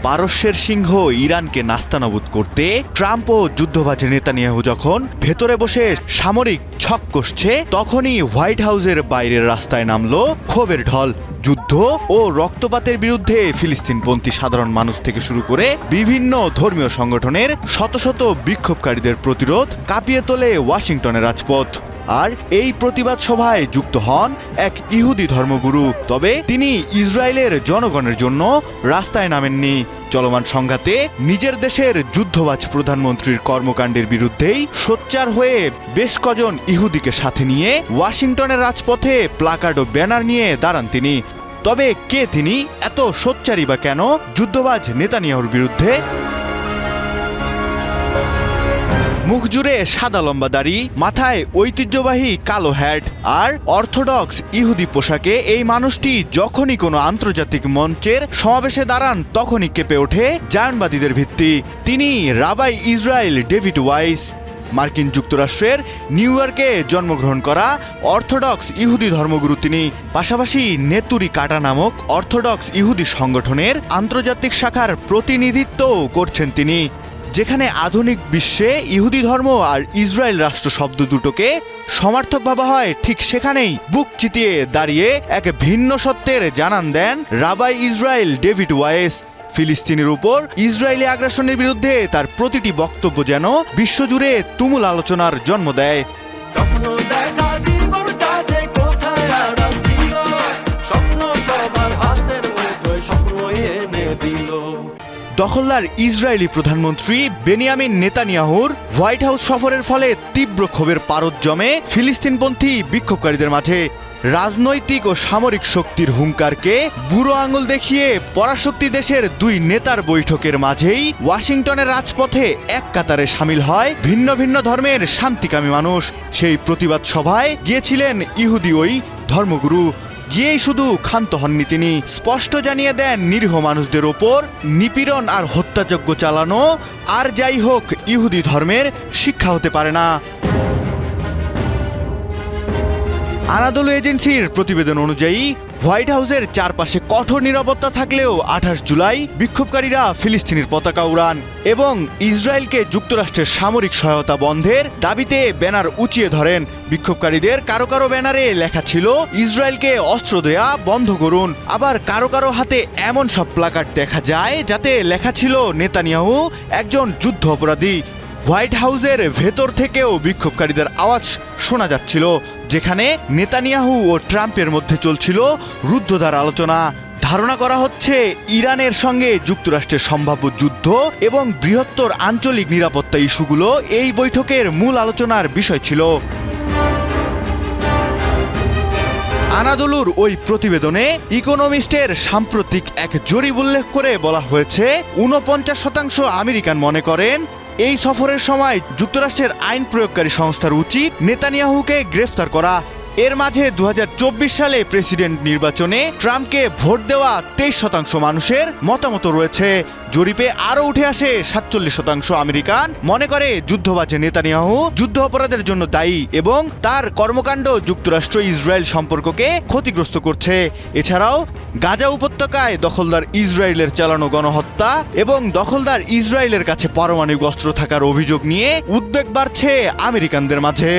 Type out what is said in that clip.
পারস্যের সিংহ ইরানকে নাস্তানাবুদ করতে ট্রাম্প ও যুদ্ধবাজ নেতানিয়াহু যখন ভেতরে বসে সামরিক ছক কষছে, তখনই হোয়াইট হাউসের বাইরের রাস্তায় নামলো ক্ষোভের ঢল। যুদ্ধ ও রক্তপাতের বিরুদ্ধে ফিলিস্তিনপন্থী সাধারণ মানুষ থেকে শুরু করে বিভিন্ন ধর্মীয় সংগঠনের শত শত বিক্ষোভকারীদের প্রতিরোধ কাঁপিয়ে তোলে ওয়াশিংটনের রাজপথ। আর এই প্রতিবাদ সভায় যুক্ত হন এক ইহুদি ধর্মগুরু। তবে তিনি ইসরায়েলের জনগণের জন্য রাস্তায় নামেননি। চলমান সংঘাতে নিজের দেশের যুদ্ধবাজ প্রধানমন্ত্রীর কর্মকাণ্ডের বিরুদ্ধেই সোচ্চার হয়ে বেশ কজন ইহুদিকে সাথে নিয়ে ওয়াশিংটনের রাজপথে প্লাকার্ড ও ব্যানার নিয়ে দাঁড়ান তিনি। তবে কে তিনি, এত সোচ্চারই বা কেন যুদ্ধবাজ নেতানিয়াহুর বিরুদ্ধে? মুখ জুড়ে সাদা লম্বা দাড়ি, মাথায় ঐতিহ্যবাহী কালো হ্যাট আর অর্থোডক্স ইহুদি পোশাকে এই মানুষটি যখনই কোনো আন্তর্জাতিক মঞ্চের সমাবেশে দাঁড়ান, তখনই কেঁপে ওঠে জায়নবাদীদের ভিত্তি। তিনি রাবাই ইসরায়েল ডেভিড ওয়াইস। মার্কিন যুক্তরাষ্ট্রের নিউ ইয়র্কে জন্মগ্রহণ করা অর্থোডক্স ইহুদি ধর্মগুরু তিনি। পাশাপাশি নেতুরি কাটা নামক অর্থোডক্স ইহুদি সংগঠনের আন্তর্জাতিক শাখার প্রতিনিধিত্বও করছেন তিনি, যেখানে আধুনিক বিশ্বে ইহুদি ধর্ম আর ইসরায়েল রাষ্ট্র শব্দ দুটোকে সমার্থক ভাবা হয়, ঠিক সেখানেই বুক চিতিয়ে দাঁড়িয়ে এক ভিন্ন সত্যের জানান দেন রাবাই ইসরায়েল ডেভিড ওয়াইস। ফিলিস্তিনের উপর ইসরায়েলি আগ্রাসনের বিরুদ্ধে তার প্রতিটি বক্তব্য যেন বিশ্বজুড়ে তুমুল আলোচনার জন্ম দেয়। দখলদার ইসরায়েলি প্রধানমন্ত্রী বেনিয়ামিন নেতানিয়াহুর হোয়াইট হাউস সফরের ফলে তীব্র ক্ষোভের পারদ জমে ফিলিস্তিনপন্থী বিক্ষোভকারীদের মাঝে। রাজনৈতিক ও সামরিক শক্তির হুঙ্কারকে বুড়ো আঙুল দেখিয়ে পরাশক্তি দেশের দুই নেতার বৈঠকের মাঝেই ওয়াশিংটনের রাজপথে এক কাতারে সামিল হয় ভিন্ন ভিন্ন ধর্মের শান্তিকামী মানুষ। সেই প্রতিবাদ সভায় গিয়েছিলেন ইহুদি ওই ধর্মগুরু। গিয়েই শুধু ক্ষান্ত হননি তিনি, স্পষ্ট জানিয়ে দেন নিরীহ মানুষদের ওপর নিপীড়ন আর হত্যাযজ্ঞ চালানো আর যাই হোক ইহুদি ধর্মের শিক্ষা হতে পারে না। আনাদোলু এজেন্সির প্রতিবেদন অনুযায়ী হোয়াইট হাউসের চারপাশে কঠোর নিরাপত্তা থাকলেও 28 জুলাই বিক্ষোভকারীরা ফিলিস্তিনের পতাকা উড়ান এবং ইসরায়েলকে যুক্তরাষ্ট্রের সামরিক সহায়তা বন্ধের দাবিতে ব্যানার উঁচিয়ে ধরেন। বিক্ষোভকারীদের কারো কারো ব্যানারে লেখা ছিল ইসরায়েলকে অস্ত্র দেয়া বন্ধ করুন, আবার কারো কারো হাতে এমন সব প্লাকার্ড দেখা যায় যাতে লেখা ছিল নেতানিয়াহু একজন যুদ্ধ অপরাধী। হোয়াইট হাউসের ভেতর থেকেও বিক্ষোভকারীদের আওয়াজ শোনা যাচ্ছিল, যেখানে নেতানিয়াহু ও ট্রাম্পের মধ্যে চলছিল রুদ্ধদ্বার আলোচনা। ধারণা করা হচ্ছে ইরানের সঙ্গে যুক্তরাষ্ট্রের সম্ভাব্য যুদ্ধ এবং বৃহত্তর আঞ্চলিক নিরাপত্তা ইস্যুগুলো এই বৈঠকের মূল আলোচনার বিষয় ছিল। আনাদোলুর ওই প্রতিবেদনে ইকোনমিস্টের সাম্প্রতিক এক জরিপ উল্লেখ করে বলা হয়েছে 49% আমেরিকান মনে করেন এই সফরের সময় যুক্তরাষ্ট্রের আইন প্রয়োগকারী সংস্থার উচিত নেতানিয়াহুকে গ্রেফতার করা। এর মাঝে 2024 সালে প্রেসিডেন্ট নির্বাচনে ট্রাম্পকে ভোট দেওয়া 23% মানুষের মতামত রয়েছে। জরিপে আরও উঠে আসে 47% আমেরিকান মনে করে যুদ্ধবাজ নেতানিয়াহু যুদ্ধ অপরাধের জন্য দায়ী এবং তার কর্মকাণ্ড যুক্তরাষ্ট্র ইসরায়েল সম্পর্ককে ক্ষতিগ্রস্ত করছে। এছাড়াও গাজা উপত্যকায় দখলদার ইসরায়েলের চালানো গণহত্যা এবং দখলদার ইসরায়েলের কাছে পারমাণবিক অস্ত্র থাকার অভিযোগ নিয়ে উদ্বেগ বাড়ছে আমেরিকানদের মাঝে।